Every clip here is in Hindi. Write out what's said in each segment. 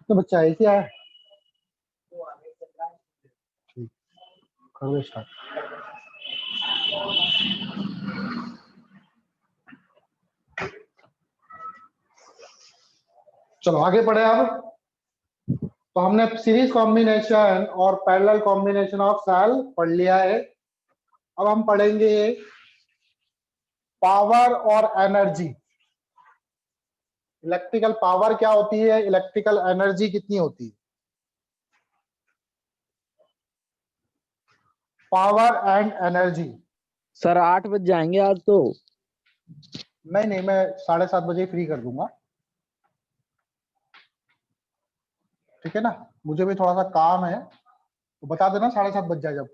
तो बच्चा ऐसे आया। ठीक, कर दो स्टार्ट। चलो आगे बढ़े। अब तो हमने सीरीज कॉम्बिनेशन और पैरेलल कॉम्बिनेशन ऑफ सेल पढ़ लिया है। अब हम पढ़ेंगे पावर और एनर्जी। इलेक्ट्रिकल पावर क्या होती है, इलेक्ट्रिकल एनर्जी कितनी होती है। Power and energy. सर 8 बज जाएंगे आज तो। नहीं, मैं 7:30 बजे फ्री कर दूंगा। ठीक है ना, मुझे भी थोड़ा सा काम है, तो बता देना 7:30 बज जाए जब।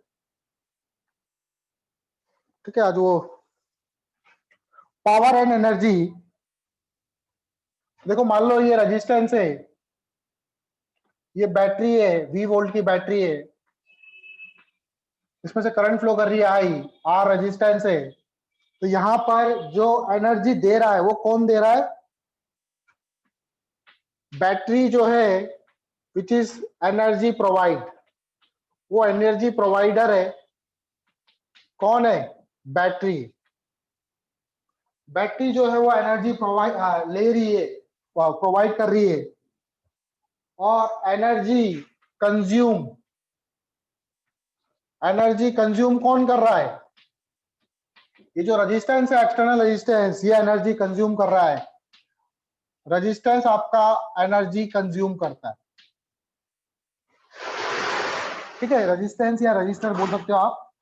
ठीक है, आज वो पावर एंड एनर्जी। देखो मान लो ये रेजिस्टेंस है, ये बैटरी है, V वोल्ट की बैटरी है, इसमें से करंट फ्लो कर रही है आई, R रेजिस्टेंस है। तो यहां पर जो एनर्जी दे रहा है वो कौन दे रहा है, बैटरी जो है, विच इज एनर्जी प्रोवाइड। वो एनर्जी प्रोवाइडर है। कौन है, बैटरी। बैटरी जो है वो एनर्जी प्रोवाइड ले रही है, प्रोवाइड कर रही है। और एनर्जी कंज्यूम कौन कर रहा है, ये जो रेजिस्टेंस है, एक्सटर्नल रेजिस्टेंस, ये एनर्जी कंज्यूम कर रहा है। रेजिस्टेंस आपका एनर्जी कंज्यूम करता है। ठीक है, रेजिस्टेंस या रजिस्टर बोल सकते हो आप।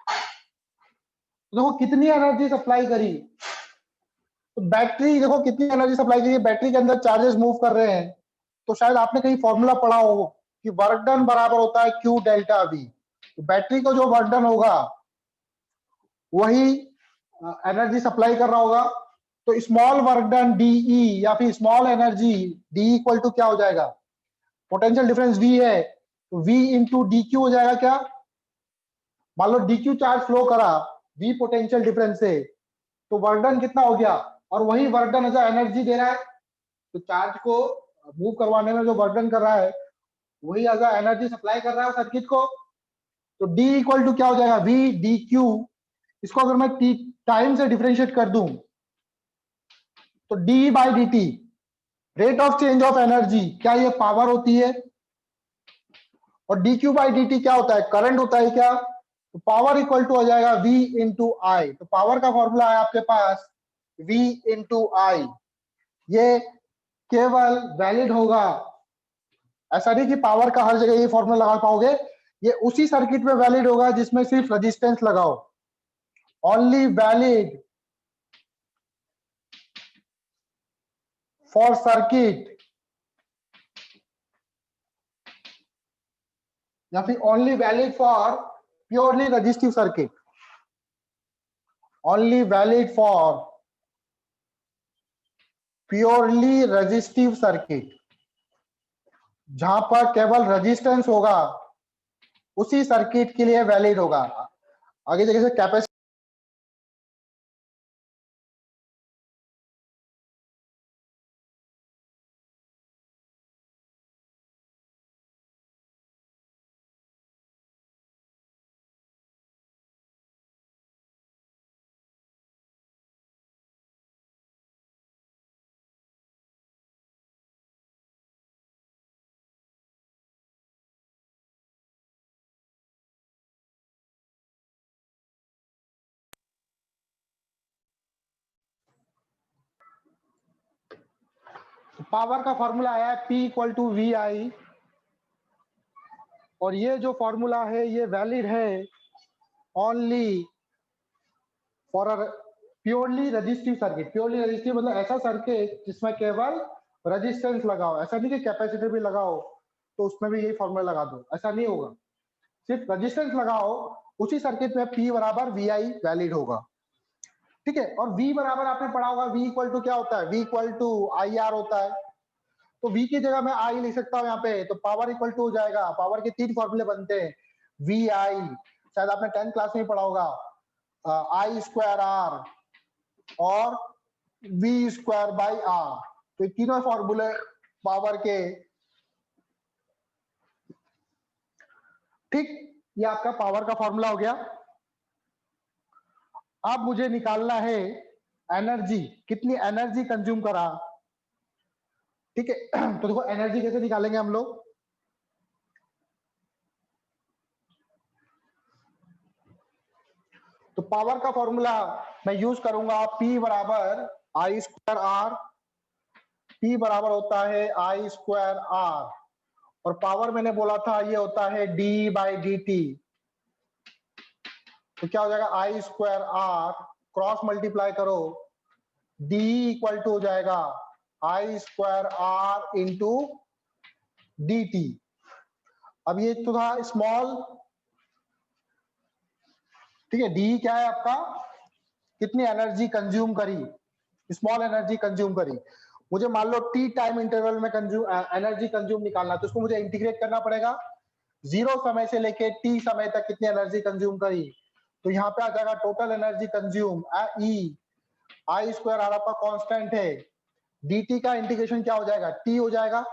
तो देखो कितनी एनर्जी सप्लाई करी, तो बैटरी देखो कितनी एनर्जी सप्लाई करी है। बैटरी के अंदर चार्जेस मूव कर रहे हैं, तो शायद आपने कहीं फॉर्मूला पढ़ा हो कि वर्क डन बराबर होता है Q डेल्टा V। तो बैटरी को जो वर्क डन होगा वही एनर्जी सप्लाई कर रहा होगा। तो स्मॉल वर्क डन DE या फिर small energy D equal to क्या हो जाएगा, पोटेंशियल डिफरेंस V है तो V इंटू DQ हो जाएगा। क्या, मान लो DQ चार्ज फ्लो करा, V पोटेंशियल डिफरेंस से, तो वर्क डन कितना हो गया। और वही वर्क डन जो एनर्जी दे रहा है, तो चार्ज को मूव करवाने में जो वर्क डन कर रहा है वही अगर एनर्जी सप्लाई कर रहा है सर्किट को। तो D इक्वल टू क्या हो जाएगा, V DQ। इसको अगर मैं टाइम से डिफरेंशिएट कर दूं तो D by dt, rate of change of energy, क्या ये पावर होती है। और DQ बाई dt क्या होता है, करंट होता है क्या। तो पावर इक्वल टू हो जाएगा V इंटू आई। तो पावर का फॉर्मूला है आपके पास V इंटू आई। ये केवल वैलिड होगा, ऐसा नहीं कि पावर का हर जगह ये फॉर्मूला लगा पाओगे। ये उसी सर्किट में वैलिड होगा जिसमें सिर्फ रेजिस्टेंस लगाओ। ओनली वैलिड फॉर सर्किट, या फिर only valid for purely resistive circuit. Only valid for purely resistive circuit, जहां पर केवल रेजिस्टेंस होगा उसी सर्किट के लिए वैलिड होगा। आगे जगह से कैपेसिटी, पावर का फॉर्मूला आया है P इक्वल टू वी आई। और ये जो फॉर्मूला है ये वैलिड है only for a purely resistive circuit. Purely resistive मतलब ऐसा सर्किट जिसमें केवल रेजिस्टेंस लगाओ, ऐसा नहीं कि कैपेसिटर भी लगाओ तो उसमें भी यही फॉर्मूला लगा दो, ऐसा नहीं होगा। सिर्फ रेजिस्टेंस लगाओ, उसी सर्किट में P बराबर वी आई वैलिड होगा। ठीक है, और V बराबर आपने पढ़ा होगा, V इक्वल टू क्या होता है, V equal to I R होता है। तो V की जगह मैं I लिख सकता हूँ यहाँ पे, तो पावर इक्वल टू हो जाएगा, पावर के 3 फॉर्मूले बनते हैं, वी आई, शायद आपने 10th क्लास में पढ़ा होगा, आई स्क्वायर आर और V स्क्वायर बाई आर। तो तीनों फॉर्मूले पावर के ठीक, ये आपका पावर का फॉर्मूला हो गया। अब मुझे निकालना है एनर्जी, कितनी एनर्जी कंज्यूम करा। ठीक है, तो देखो एनर्जी कैसे निकालेंगे हम लोग। तो पावर का फॉर्मूला मैं यूज करूंगा P बराबर आई स्क्वायर आर। P बराबर होता है आई स्क्वायर आर, और पावर मैंने बोला था ये होता है d/dt। तो क्या हो जाएगा, आई स्क्वायर आर क्रॉस मल्टीप्लाई करो, d इक्वल टू हो जाएगा आई स्क्वायर आर इंटू dt। अब ये तो था स्मॉल, ठीक है, d क्या है आपका, कितनी एनर्जी कंज्यूम करी, स्मॉल एनर्जी कंज्यूम करी। मुझे मान लो t टाइम इंटरवल में एनर्जी कंज्यूम निकालना, तो उसको मुझे इंटीग्रेट करना पड़ेगा। 0 समय से लेके t समय तक कितनी एनर्जी कंज्यूम करी, तो यहाँ पे आ जाएगा total energy consume E I square R आपका कांस्टेंट है, dt का इंटीग्रेशन क्या हो जाएगा, t हो जाएगा।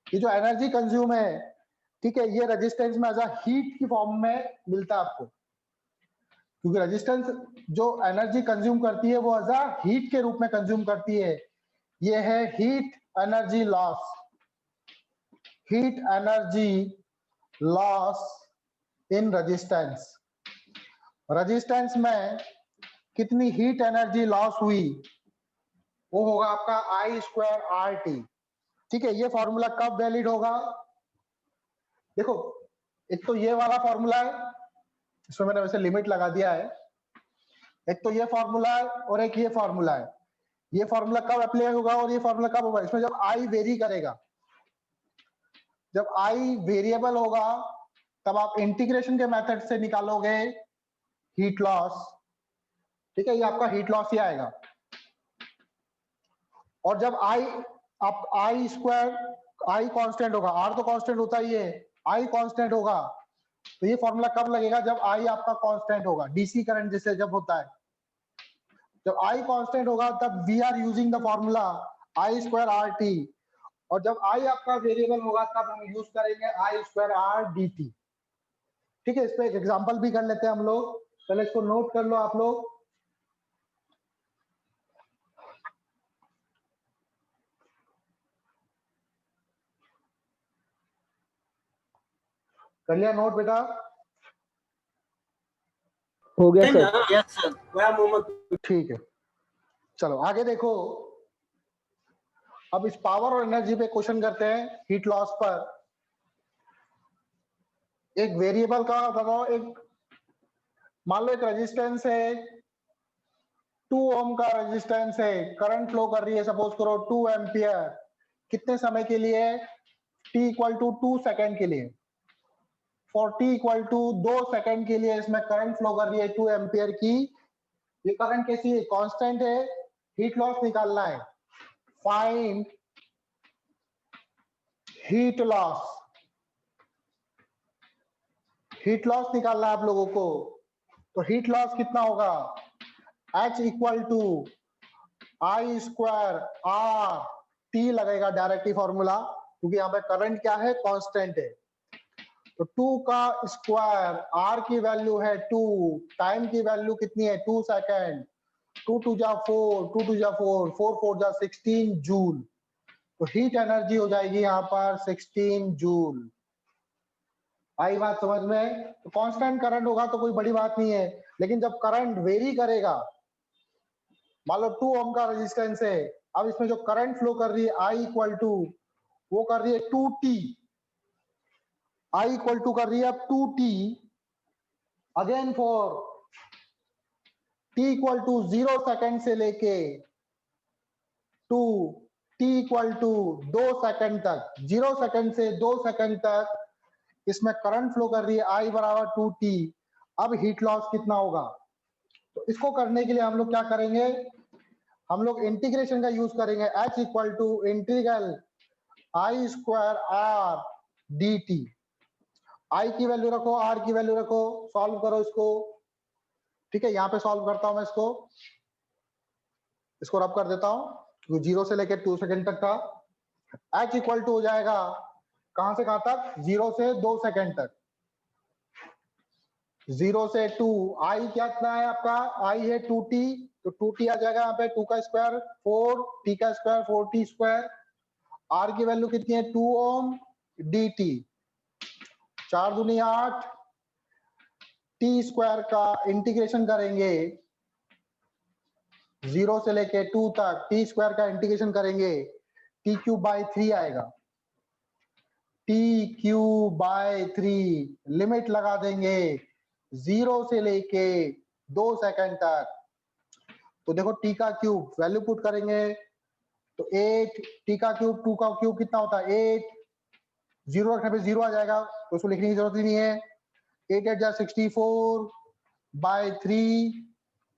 ये जो एनर्जी कंज्यूम है, ठीक है, ये रेजिस्टेंस में एज अ हीट की फॉर्म में मिलता है आपको, क्योंकि रेजिस्टेंस जो एनर्जी कंज्यूम करती है वो एज अ हीट के रूप में कंज्यूम करती है। ये है heat energy loss, heat energy loss in resistance. Resistance में कितनी हीट एनर्जी लॉस हुई, वो होगा आपका आई स्क्वायर आर टी। ठीक है, ये फॉर्मूला कब वैलिड होगा, देखो एक तो ये वाला फॉर्मूला है, इसमें मैंने वैसे लिमिट लगा दिया है, एक तो ये फॉर्मूला है और एक ये फॉर्मूला है। ये फॉर्मूला कब अप्लाई होगा और ये फॉर्मूला कब होगा, इसमें जब आई वेरी करेगा, जब आई वेरिएबल होगा तब आप इंटीग्रेशन के मेथड से निकालोगे हीट लॉस। ठीक है, ये आपका हीट लॉस ही आएगा। और जब आई, आप आई स्क्वायर, आई कांस्टेंट होगा, आर तो कांस्टेंट होता ही है, आई कांस्टेंट होगा, तो ये फॉर्मूला कब लगेगा, जब आई आपका कांस्टेंट होगा, डीसी करंट जैसे जब होता है, जब आई कांस्टेंट होगा तब we are using the formula I square R T. और जब आई आपका वेरिएबल होगा तब हम यूज करेंगे आई स्क्वायर आर डी टी। ठीक है, इस पे एक एग्जांपल भी कर लेते हैं हम लोग, पहले इसको नोट कर लो आप लोग। कर लिया नोट बेटा, हो गया सर। Yes sir. ठीक है, चलो आगे देखो। अब इस पावर और एनर्जी पे क्वेश्चन करते हैं, हीट लॉस पर। एक वेरिएबल का बताओ, एक मान लो एक रेजिस्टेंस है, 2 ओम का रेजिस्टेंस है, करंट फ्लो कर रही है सपोज करो 2 एम्पियर, कितने समय के लिए, t इक्वल टू 2 सेकेंड के लिए। For t equal to 2 second के लिए इसमें करंट फ्लो कर रही है 2 एम्पियर की। ये करंट कैसी है, कांस्टेंट है, हीट लॉस निकालना है, find heat loss. Heat loss निकालना है आप लोगों को, तो हीट लॉस कितना होगा, H equal to I square R T लगेगा डायरेक्टली फॉर्मूला, क्योंकि यहाँ पे करंट क्या है, कांस्टेंट है। तो 2 का स्क्वायर, आर की वैल्यू है 2, टाइम की वैल्यू कितनी है 2 सेकेंड, 2 टू जा 4, 2 टू जा 4, 4 4 जा 16 जूल। तो हीट एनर्जी हो जाएगी यहाँ पर 16 जूल। आई बात समझ में। तो कांस्टेंट करंट होगा तो कोई बड़ी बात नहीं है, लेकिन जब करंट वेरी करेगा, मान लो 2 ओम का रेजिस्टेंस है, अब इसमें जो करंट फ्लो कर रही है आई इक्वल टू, वो कर रही है 2t, आई इक्वल टू कर रही है अब 2t, again for t equal to 0 second से लेके to t equal to 2 second तक, 0 सेकेंड से 2 सेकेंड तक इसमें करंट फ्लो कर रही है आई बराबर 2t। अब हीट लॉस कितना होगा, तो इसको करने के लिए हम लोग क्या करेंगे, हम लोग इंटीग्रेशन का यूज करेंगे, h equal to integral I square R D T. I की वैल्यू रखो, आर की वैल्यू रखो, सॉल्व करो इसको। ठीक है, यहां पे सॉल्व करता हूं मैं इसको रब कर देता हूं, क्योंकि 0 से लेकर 2 सेकेंड तक था। h इक्वल टू हो जाएगा कहां से कहां तक, 0 से 2 सेकेंड तक, 0 से 2, आई क्या कितना है आपका, आई है 2t, तो 2t आ जाएगा यहाँ पे, 2 का स्क्वायर 4, t का स्क्वायर 4t स्क्वायर, आर की वैल्यू कितनी है 2 ओम, dt 4 दूनी 8, टी स्क्वायर का इंटीग्रेशन करेंगे 0 से लेके 2 तक, टी स्क्वायर का इंटीग्रेशन करेंगे टी क्यूब बाई 3 आएगा, टी क्यूब बाई 3, लिमिट लगा देंगे 0 से लेके 2 सेकंड तक, तो देखो टी का क्यूब वैल्यू पुट करेंगे तो 8, टी का क्यूब 2 का क्यूब कितना होता है 8, 0 रखने पे 0 आ जाएगा तो उसको लिखने की जरूरत ही नहीं है, 8 8 जा 64 बाय 3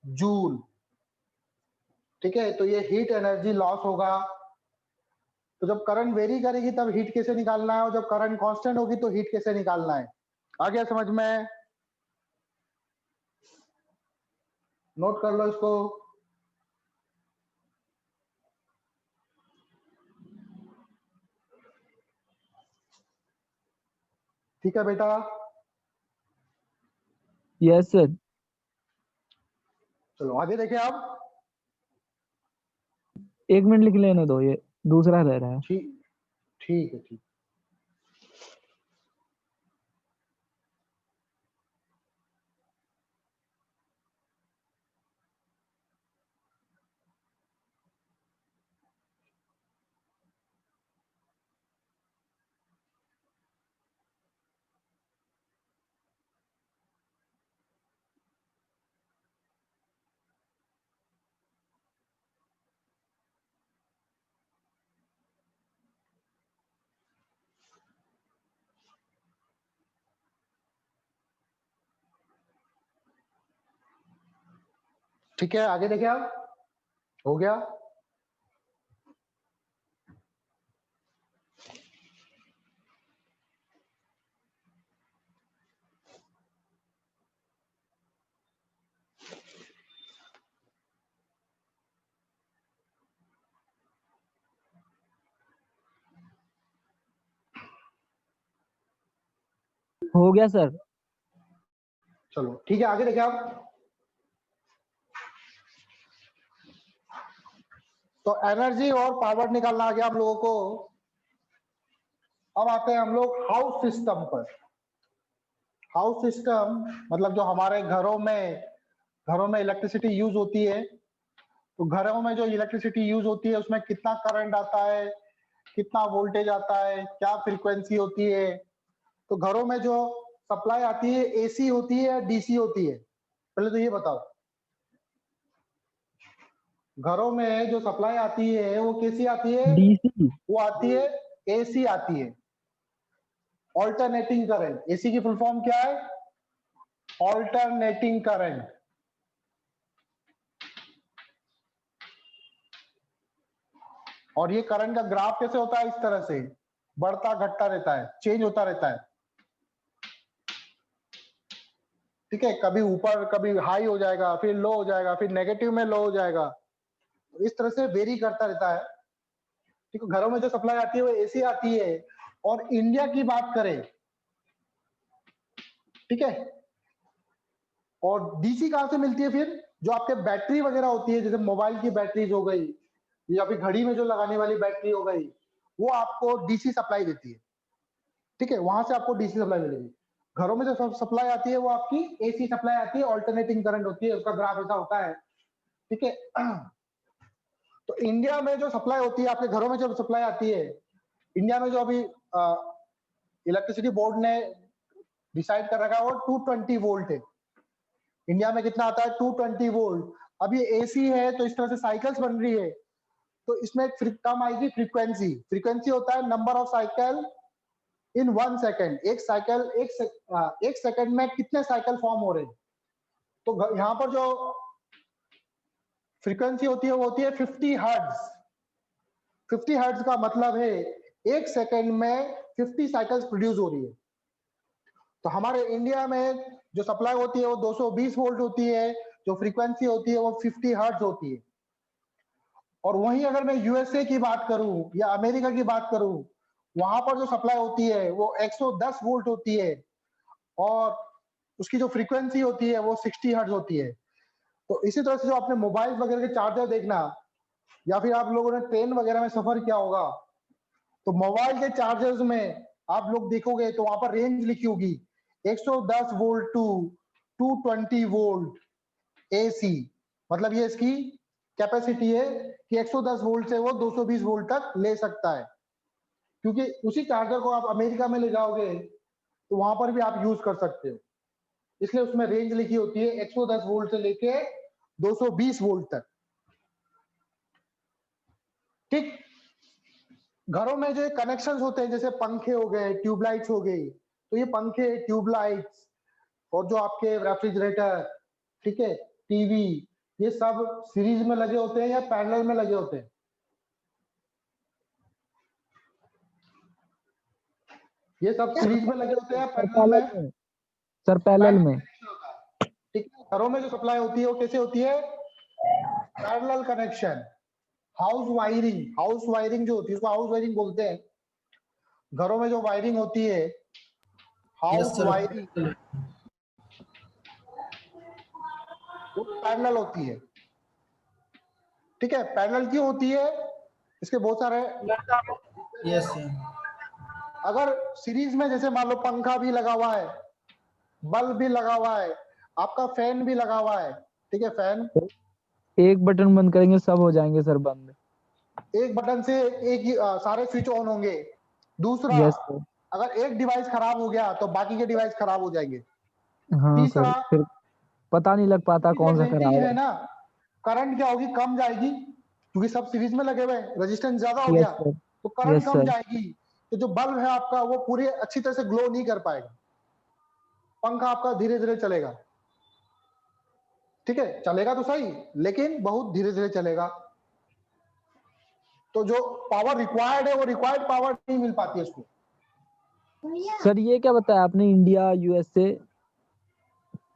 जूल। ठीक है, तो ये हीट एनर्जी लॉस होगा। तो जब करंट वेरी करेगी तब हीट कैसे निकालना है, और जब करंट कांस्टेंट होगी तो हीट कैसे निकालना है, आ गया समझ में? नोट कर लो इसको। ठीक है बेटा, यस सर। चलो आगे देखें आप। 1 मिनट लिख लेने दो, ये दूसरा रह रहा है। ठीक, ठीक है, ठीक। ठीक है, आगे देखें आप। हो गया। हो गया सर। चलो ठीक है, आगे देखें आप। तो एनर्जी और पावर निकालना आ गया हम लोगों को। अब आते हैं हम लोग हाउस सिस्टम पर। हाउस सिस्टम मतलब जो हमारे घरों में इलेक्ट्रिसिटी यूज होती है, तो घरों में जो इलेक्ट्रिसिटी यूज होती है उसमें कितना करंट आता है, कितना वोल्टेज आता है, क्या फ्रीक्वेंसी होती है। तो घरों में जो सप्लाई आती है एसी होती है या डीसी होती है, पहले तो ये बताओ। घरों में जो सप्लाई आती है वो कैसी आती है? डीसी। वो आती है, एसी आती है, ऑल्टरनेटिंग करंट। एसी की फुल फॉर्म क्या है? Alternating current. और ये करंट का ग्राफ कैसे होता है? इस तरह से बढ़ता घटता रहता है, चेंज होता रहता है। ठीक है, कभी ऊपर कभी हाई हो जाएगा, फिर लो हो जाएगा, फिर नेगेटिव में लो हो जाएगा, तो इस तरह से वेरी करता रहता है। ठीक है, घरों में जो सप्लाई आती है वो एसी आती है। और इंडिया की बात करें, ठीक है, और डीसी कहां से मिलती है? फिर जो आपके बैटरी वगैरह होती है, जैसे मोबाइल की बैटरीज हो गई या फिर घड़ी में जो लगाने वाली बैटरी हो गई, वो आपको डीसी सप्लाई देती है। ठीक है, वहां से आपको डीसी सप्लाई मिलेगी। घरों में जो सप्लाई आती है वो आपकी एसी सप्लाई आती है, ऑल्टरनेटिंग करंट होती है, उसका ग्राफ ऐसा होता है। ठीक है, तो इंडिया में जो सप्लाई होती है, आपके घरों में जो सप्लाई आती है, इंडिया में जो अभी इलेक्ट्रिसिटी बोर्ड ने डिसाइड कर रखा है वो 220 वोल्ट है। इंडिया में कितना आता है? 220 वोल्ट। अब ये एसी है तो इस तरह से साइकिल्स बन रही है, तो इसमें एक कम आएगी फ्रीक्वेंसी। फ्रीक्वेंसी होता है number of cycle in 1 second. एक साइकिल एक सेकेंड में कितने साइकिल फॉर्म हो रहे हैं। तो यहाँ पर जो फ्रीक्वेंसी होती है वो होती है 50 हर्ट्ज। 50 हर्ट्ज का मतलब है एक सेकेंड में 50 साइकिल्स प्रोड्यूस हो रही है। तो हमारे इंडिया में जो सप्लाई होती है वो 220 वोल्ट होती है, जो फ्रीक्वेंसी होती है वो 50 हर्ट्ज होती है। और वहीं अगर मैं यूएसए की बात करूं या अमेरिका की बात करूं, वहां पर जो सप्लाई होती है वो 110 वोल्ट होती है, और उसकी जो फ्रीक्वेंसी होती है वो 60 हर्ट्ज होती है। तो इसी तरह से जो आपने मोबाइल वगैरह के चार्जर देखना, या फिर आप लोगों ने ट्रेन वगैरह में सफर किया होगा, तो मोबाइल के चार्जर्स में आप लोग देखोगे तो वहां पर रेंज लिखी होगी 110 वोल्ट टू 220 वोल्ट एसी। मतलब ये इसकी कैपेसिटी है कि 110 वोल्ट से वो 220 वोल्ट तक ले सकता है। क्योंकि उसी चार्जर को आप अमेरिका में ले जाओगे तो वहां पर भी आप यूज कर सकते हो, इसलिए उसमें रेंज लिखी होती है 110 वोल्ट से लेके 220 वोल्ट तक। ठीक। घरों में जो कनेक्शंस होते हैं जैसे पंखे हो गए, ट्यूबलाइट्स हो गई, तो ये पंखे, ट्यूबलाइट्स और जो आपके रेफ्रिजरेटर, ठीक है, टीवी, ये सब सीरीज में लगे होते हैं या पैरेलल में लगे होते हैं? ये सब सीरीज में लगे होते हैं पैरेलल में? सर पैरेलल में। ठीक है। घरों में जो सप्लाई होती है वो कैसे होती है? Parallel connection. हाउस वायरिंग जो होती है उसको हाउस वायरिंग बोलते हैं। घरों में जो वायरिंग होती है Yes, हाउस sir. वायरिंग, वो पैरेलल होती है। ठीक है। पैरेलल क्यों होती है? इसके बहुत सारे, Yes, sir. अगर सीरीज में जैसे मान लो पंखा भी लगा हुआ है, बल्ब भी लगा हुआ है, आपका फैन भी लगा हुआ है, ठीक है, फैन एक बटन बंद करेंगे सब हो जाएंगे सर बंद। एक बटन से एक ही सारे स्विच ऑन होंगे। दूसरा, यस सर। अगर एक डिवाइस खराब हो गया तो बाकी के डिवाइस खराब हो जाएंगे। हाँ सर, तीसरा, फिर पता नहीं लग पाता कौन सा रेटिंग खराब है है। ना, करंट क्या होगी, कम जाएगी, क्योंकि सब सीरीज में लगे हुए हैं, रेजिस्टेंस ज्यादा हो यस गया सर। तो करंट यस कम सर। जाएगी, तो जो बल्ब है आपका वो पूरी अच्छी तरह से ग्लो नहीं कर पाएगा, पंखा आपका धीरे धीरे चलेगा। ठीक है, चलेगा तो सही लेकिन बहुत धीरे धीरे चलेगा, तो जो पावर रिक्वायर्ड है वो रिक्वायर्ड पावर नहीं मिल पाती है उसको। सर ये क्या बताया आपने, इंडिया यूएसए?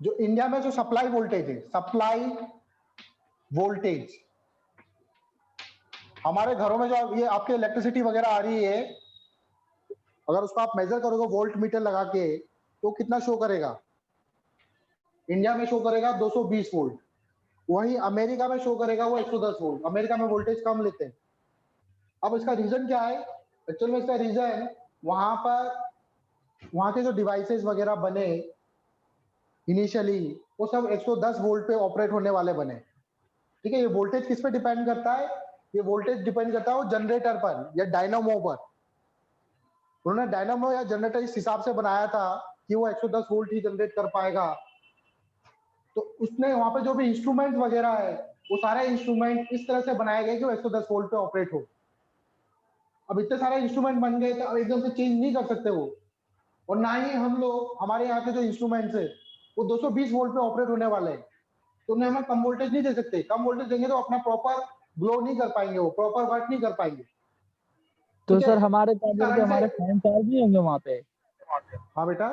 जो इंडिया में जो सप्लाई वोल्टेज है, सप्लाई वोल्टेज, हमारे घरों में जो ये आपके इलेक्ट्रिसिटी वगैरह आ रही है, अगर उसको आप मेजर करोगे वोल्ट मीटर लगा के तो कितना शो करेगा? इंडिया में शो करेगा 220 वोल्ट, वहीं अमेरिका में शो करेगा वो 110 वोल्ट। अमेरिका में वोल्टेज कम लेते हैं। अब इसका रीजन क्या है? एक्चुअल में इसका रीजन वहां पर, वहां के जो डिवाइसेस वगैरह बने इनिशियली वो सब 110 वोल्ट पे ऑपरेट होने वाले बने। ठीक है। ये वोल्टेज किस पे डिपेंड करता है? ये वोल्टेज डिपेंड करता है वो जनरेटर पर या डायनामो पर। उन्होंने डायनामो या जनरेटर इस हिसाब से बनाया था कि वो 110 वोल्ट ही जनरेट कर पाएगा। तो उसने वहां पे जो भी इंस्ट्रूमेंट वगैरह है वो सारे इंस्ट्रूमेंट इस तरह से बनाए गए कि वो 110 वोल्ट पे ऑपरेट हो। अब इतने सारे इंस्ट्रूमेंट बन गए तो अब एकदम से चेंज नहीं कर सकते वो, और ना ही हम लोग, हमारे यहाँ के जो इंस्ट्रूमेंट्स है वो 220 वोल्ट पे ऑपरेट होने वाले हैं, तो उन्हें हम कम वोल्टेज नहीं दे सकते। कम वोल्टेज देंगे तो अपना प्रॉपर ग्लो नहीं कर पाएंगे, वो प्रॉपर वर्क नहीं कर पाएंगे। तो ठीक है। सर हमारे इस चार्जर पे कारण से, हमारे फोन चार्ज नहीं होंगे वहां पे? हाँ बेटा,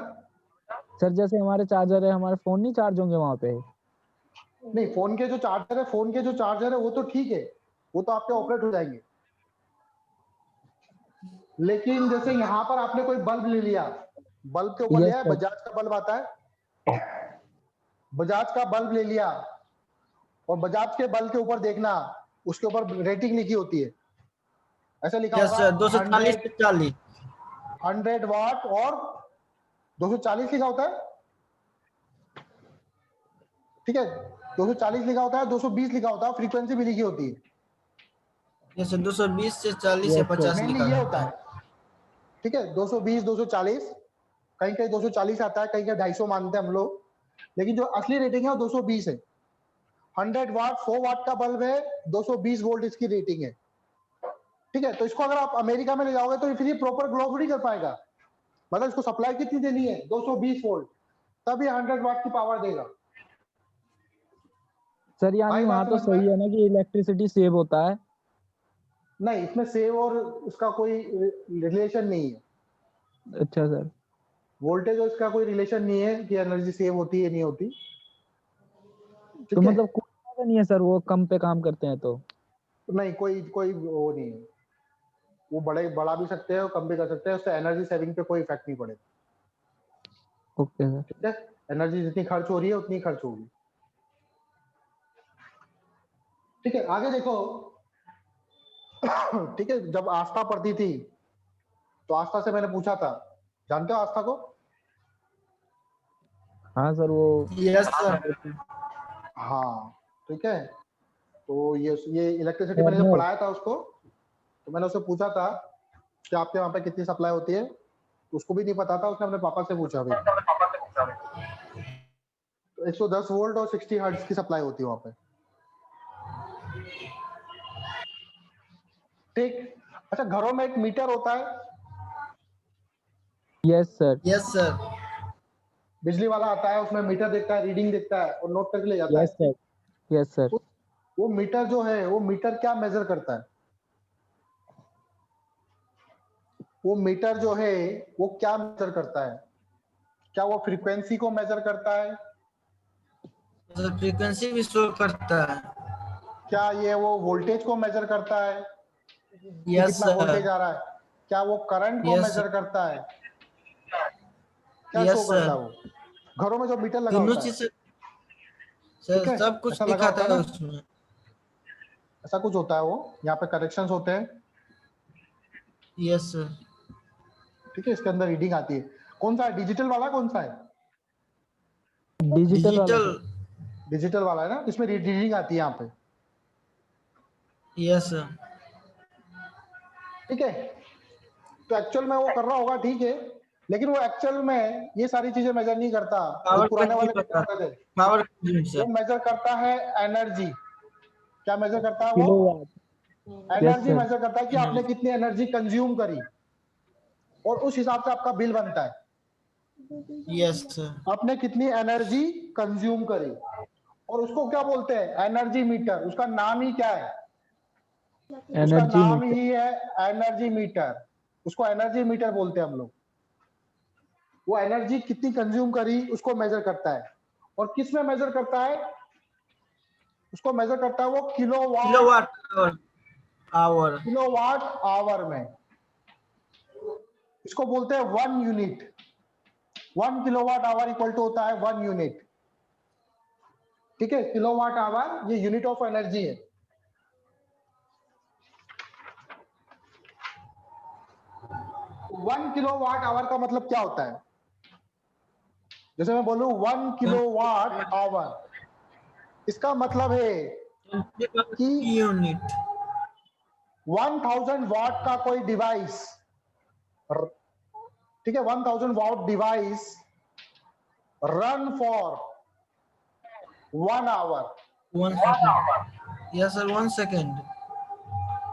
सर जैसे हमारे चार्जर है, हमारे फोन नहीं चार्ज होंगे वहां पे? नहीं, फोन के जो चार्जर है, फोन के जो चार्जर है वो तो ठीक है, वो तो आपके ऑपरेट हो जाएंगे। लेकिन जैसे यहाँ पर आपने कोई बल्ब ले लिया, बल्ब के ऊपर यस लिया है, सर। बजाज का बल्ब आता है, बजाज का बल्ब ले लिया, और बजाज के बल्ब के ऊपर देखना, उसके ऊपर रेटिंग लिखी होती है, ऐसा लिखा Yes, होगा sir. 240 से 40. 100 वाट और 240 लिखा होता है। ठीक है, 240 लिखा होता है, 220 लिखा होता है, फ्रीक्वेंसी भी लिखी होती है। Yes, sir. 220 से 40 से यस सर। 50 मेनली लिखा ये रहता होता है. है। ठीक है, 220, 240, कहीं कहीं 240 आता है, कहीं कहीं 250 मानते हैं हम लोग, लेकिन जो असली रेटिंग है वो 220 है। 100 वाट 100 वाट का बल्ब है, 220 वोल्ट इसकी रेटिंग है। ठीक है, तो इसको अगर आप अमेरिका में ले जाओगे तो फिर ये प्रॉपर ग्लो नहीं कर पाएगा। मतलब इसको सप्लाई कितनी देनी है? 220 वोल्ट, तभी 100 वाट की पावर देगा। सर यानी आई वहां बात तो समझ में? सही है ना कि इलेक्ट्रिसिटी सेव होता है? नहीं, इसमें सेव और उसका कोई रिलेशन नहीं है। अच्छा सर। वोल्टेज और इसका कोई रिलेशन नहीं है कि एनर्जी सेव होती है नहीं होती। तो ठीक है, मतलब कोई फायदा नहीं है सर वो कम पे काम करते हैं तो? नहीं, कोई कोई वो नहीं है। वो बढ़ा भी सकते हैं और कम भी कर सकते हैं, उससे एनर्जी सेविंग पे कोई इफेक्ट नहीं पड़ेगा। Okay sir. ठीक है, एनर्जी जितनी खर्च हो रही है उतनी खर्च होगी। ठीक है, आगे देखो। ठीक है, जब आस्था पढ़ती थी तो आस्था से मैंने पूछा था, जानते हो आस्था को? हाँ सर, वो यस सर। हाँ, ठीक है। तो ये इलेक्ट्रिसिटी मैंने जब Corner। पढ़ाया था उसको, तो मैंने उससे पूछा था कि आपके वहां पे कितनी सप्लाई होती है, तो उसको भी नहीं पता था, उसने अपने पापा से पूछा भी। तो 110 वोल्ट और 60 हर्ट्ज की सप्लाई होती है वहां पे। ठीक। अच्छा, घरों में एक मीटर होता है, यस सर। Yes sir. बिजली वाला आता है, उसमें मीटर देखता है, रीडिंग देखता है और नोट करके ले जाता यस है। सर। Yes sir. वो मीटर जो है, वो मीटर क्या मेजर करता है? वो मीटर जो है वो क्या मेजर करता है? क्या वो फ्रीक्वेंसी को मेजर करता है? सर फ्रीक्वेंसी भी शो करता है। क्या ये वो वोल्टेज को मेजर करता है कि यस कितना वोल्टेज सर। आ रहा है? क्या वो करंट को यस मेजर करता है? क्या शो यस करता सर। है वो? घरों में जो मीटर लगा दोनों होता है, चीज से ठीक सर है, सब कुछ ऐसा लगा होता दिखाता है है ना, उसमें। ऐसा कुछ होता है वो। यहाँ पे करेक्शंस होते हैं, यस सर। ठीक है, इसके अंदर रीडिंग आती है। कौन सा है, डिजिटल वाला कौन सा है? डिजिटल वाला डिजिटल। सर। डिजिटल वाला है ना, इसमें रीडिंग आती है यहाँ पे। Yes sir. ठीक है, तो एक्चुअल में वो कर रहा होगा, ठीक है, लेकिन वो एक्चुअल में ये सारी चीजें मेजर नहीं करता। जो पावर पुराने वाले कंज्यूम मीटर करता होते थे, है। पावर कंज्यूम वो सर। मेजर करता है एनर्जी। क्या मेजर करता है वो? Kilowatt. Yes energy sir. Measure करता है कि आपने कितनी एनर्जी कंज्यूम करी, और उस हिसाब से आपका बिल बनता है। Yes sir. आपने कितनी एनर्जी कंज्यूम करी, और उसको क्या बोलते हैं? Energy meter. उसका नाम ही क्या है? उसका एनर्जी नाम मीटर। ही है एनर्जी मीटर। उसको एनर्जी मीटर बोलते हैं हम लोग। वो एनर्जी कितनी कंज्यूम करी उसको मेजर करता है। और किस में मेजर करता है? उसको मेजर करता है वो किलोवाट आवर। किलोवाट आवर में। इसको बोलते हैं 1 unit. 1 kilowatt hour equal to होता है 1 यूनिट। ठीक है, किलोवाट आवर ये यूनिट ऑफ एनर्जी है। वन किलोवाट आवर का मतलब क्या होता है? जैसे मैं बोलूं 1 किलोवाट आवर, इसका मतलब है कि यूनिट। 1000 वाट का कोई डिवाइस, ठीक है, 1000 watt device run for 1 hour. 1 second. Yes sir 1 second.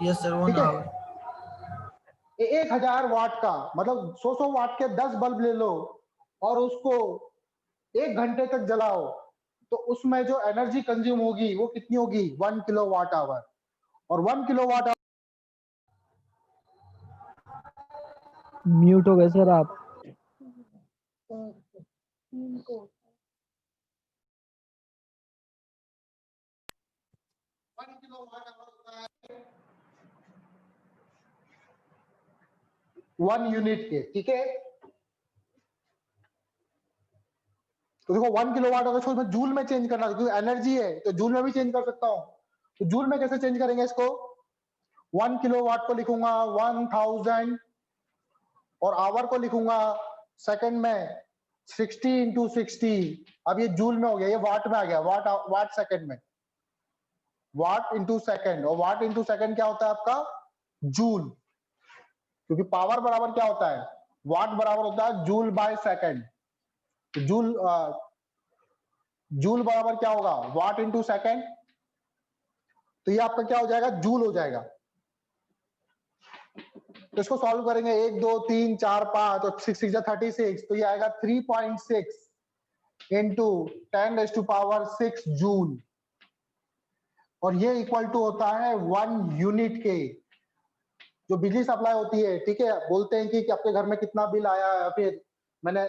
Yes sir 1 ठीक है, आवर। 1000 वाट का मतलब 100 वाट के 10 बल्ब ले लो और उसको 1 घंटे तक जलाओ, तो उसमें जो एनर्जी कंज्यूम होगी वो कितनी होगी? 1 किलो वाट आवर। और 1 किलो वाट म्यूट हो गए सर आप। 1 किलो वाट आवर होता है 1 यूनिट के। ठीक है, तो देखो 1 किलो वाट अगर इसको मैं जूल में चेंज करना, क्योंकि एनर्जी है तो जूल में भी चेंज कर सकता हूं। तो जूल में कैसे चेंज करेंगे इसको? 1 किलो वाट को लिखूंगा 1000, और आवर को लिखूंगा सेकंड में 60 इंटू 60। अब ये जूल में हो गया, ये वाट में आ गया, वाट वाट सेकंड में, वाट इंटू सेकंड। और वाट इंटू सेकंड क्या होता है आपका? जूल। क्योंकि पावर बराबर क्या होता है? वाट बराबर होता है joule by second. Joule joule बराबर क्या होगा? वाट इंटू सेकंड। तो ये आपका क्या हो जाएगा? जूल हो जाएगा। तो इसको सॉल्व करेंगे, 1 2 3 4 5 और 6 6 36, तो ये आएगा 3.6 इंटू 10⁻6 जूल। और ये इक्वल टू होता है 1 यूनिट के। जो बिजली सप्लाई होती है, ठीक है, बोलते हैं कि आपके घर में कितना बिल आया है, फिर मैंने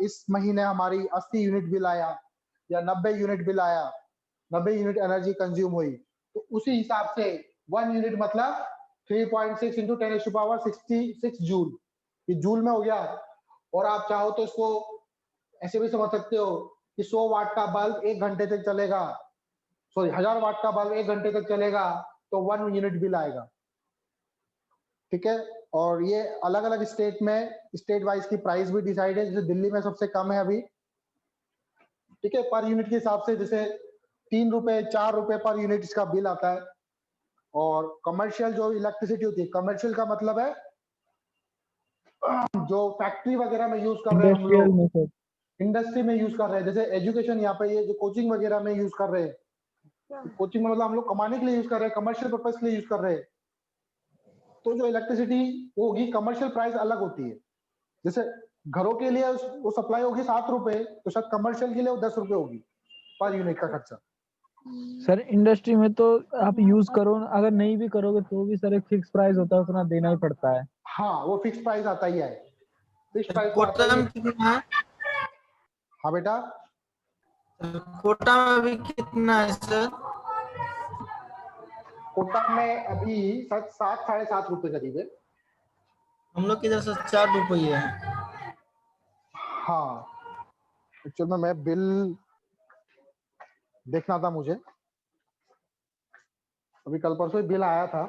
इस महीने हमारी 80 यूनिट बिल आया या 90 यूनिट बिल आया, 90 यूनिट एनर्जी कंज्यूम हुई, तो उसी हिसाब से 1 यूनिट मतलब 3.6 इंटू 10⁻66 जूल। ये जूल में हो गया। और आप चाहो तो इसको ऐसे भी समझ सकते हो कि 100 वाट का बल्ब 1 घंटे तक चलेगा, सॉरी 1000 वाट का बल्ब 1 घंटे तक चलेगा तो 1 यूनिट बिल आएगा। ठीक है, और ये अलग अलग स्टेट में स्टेट वाइज की प्राइस भी डिसाइड है। जैसे दिल्ली में सबसे कम है अभी, ठीक है, पर यूनिट के हिसाब से जैसे 3 रुपए 4 रुपए पर यूनिट इसका बिल आता है। और कमर्शियल जो इलेक्ट्रिसिटी होती है, कमर्शियल का मतलब है जो फैक्ट्री वगैरह में यूज कर रहे हैं हम इंडस्ट्रियल लोग, में सर। इंडस्ट्री में यूज कर रहे हैं, जैसे एजुकेशन यहाँ पे ये जो कोचिंग वगैरह में यूज कर रहे हैं, कोचिंग में मतलब हम लोग कमाने के लिए यूज कर रहे हैं, कमर्शियल पर्पज के लिए यूज कर रहे हैं, तो जो इलेक्ट्रिसिटी होगी कमर्शियल प्राइस अलग होती है। जैसे घरों के लिए वो सप्लाई होगी 7 रुपए, तो शायद कमर्शियल के लिए वो 10 रुपए होगी पर यूनिट का खर्चा। सर इंडस्ट्री में तो आप यूज करो, अगर नहीं भी करोगे तो भी सर एक फिक्स प्राइस होता है, उतना देना ही पड़ता है। हाँ, वो फिक्स प्राइस आता ही है, फिक्स प्राइस तो आता कोटा ही में है। कितना है? हाँ बेटा, कोटा में अभी कितना है सर? कोटा में अभी 7 साढ़े 7 रुपए करीब है। हम लोग के इधर से 4 रुपये है। हाँ, एक्चुअल में मैं बिल देखना था मुझे, अभी कल परसों ही बिल आया था।